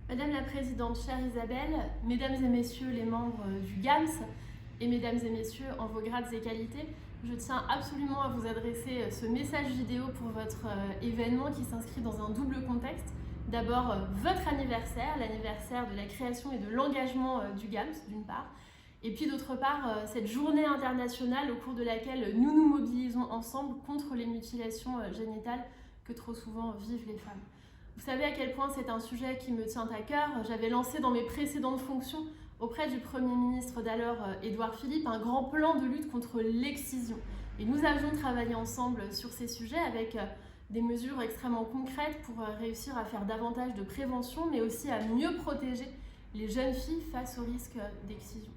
Madame la Présidente, chère Isabelle, Mesdames et Messieurs les membres du GAMS et Mesdames et Messieurs en vos grades et qualités, je tiens absolument à vous adresser ce message vidéo pour votre événement qui s'inscrit dans un double contexte. D'abord, votre anniversaire, l'anniversaire de la création et de l'engagement du GAMS d'une part, et puis d'autre part, cette journée internationale au cours de laquelle nous nous mobilisons ensemble contre les mutilations génitales que trop souvent vivent les femmes. Vous savez à quel point c'est un sujet qui me tient à cœur. J'avais lancé dans mes précédentes fonctions auprès du Premier ministre d'alors, Édouard Philippe, un grand plan de lutte contre l'excision. Et nous avions travaillé ensemble sur ces sujets avec des mesures extrêmement concrètes pour réussir à faire davantage de prévention, mais aussi à mieux protéger les jeunes filles face au risque d'excision.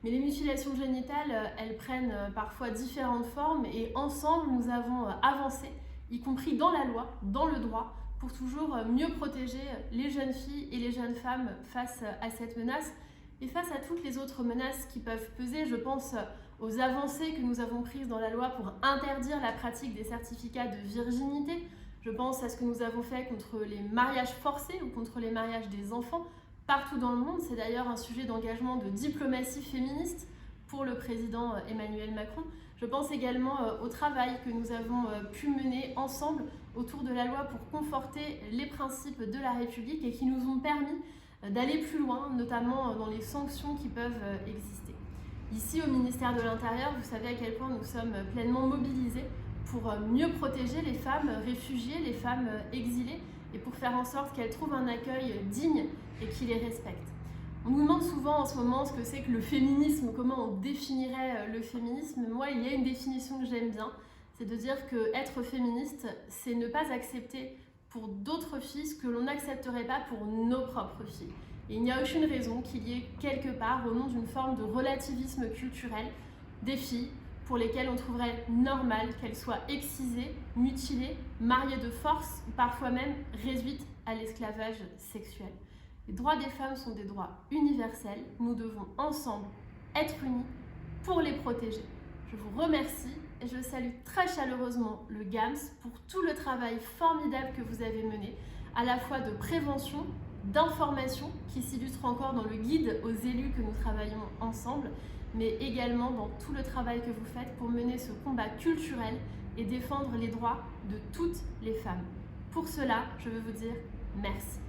Mais les mutilations génitales, elles prennent parfois différentes formes et ensemble, nous avons avancé, y compris dans la loi, dans le droit, pour toujours mieux protéger les jeunes filles et les jeunes femmes face à cette menace et face à toutes les autres menaces qui peuvent peser. Je pense aux avancées que nous avons prises dans la loi pour interdire la pratique des certificats de virginité. Je pense à ce que nous avons fait contre les mariages forcés ou contre les mariages des enfants partout dans le monde. C'est d'ailleurs un sujet d'engagement de diplomatie féministe pour le président Emmanuel Macron. Je pense également au travail que nous avons pu mener ensemble autour de la loi pour conforter les principes de la République et qui nous ont permis d'aller plus loin, notamment dans les sanctions qui peuvent exister. Ici, au ministère de l'Intérieur, vous savez à quel point nous sommes pleinement mobilisés pour mieux protéger les femmes réfugiées, les femmes exilées, et pour faire en sorte qu'elles trouvent un accueil digne et qui les respecte. On nous demande souvent en ce moment ce que c'est que le féminisme, comment on définirait le féminisme. Moi, il y a une définition que j'aime bien, c'est de dire que être féministe, c'est ne pas accepter pour d'autres filles ce que l'on n'accepterait pas pour nos propres filles. Et il n'y a aucune raison qu'il y ait quelque part, au nom d'une forme de relativisme culturel, des filles pour lesquelles on trouverait normal qu'elles soient excisées, mutilées, mariées de force ou parfois même réduites à l'esclavage sexuel. Les droits des femmes sont des droits universels. Nous devons ensemble être unis pour les protéger. Je vous remercie et je salue très chaleureusement le GAMS pour tout le travail formidable que vous avez mené, à la fois de prévention, d'information, qui s'illustre encore dans le guide aux élus que nous travaillons ensemble, mais également dans tout le travail que vous faites pour mener ce combat culturel et défendre les droits de toutes les femmes. Pour cela, je veux vous dire merci.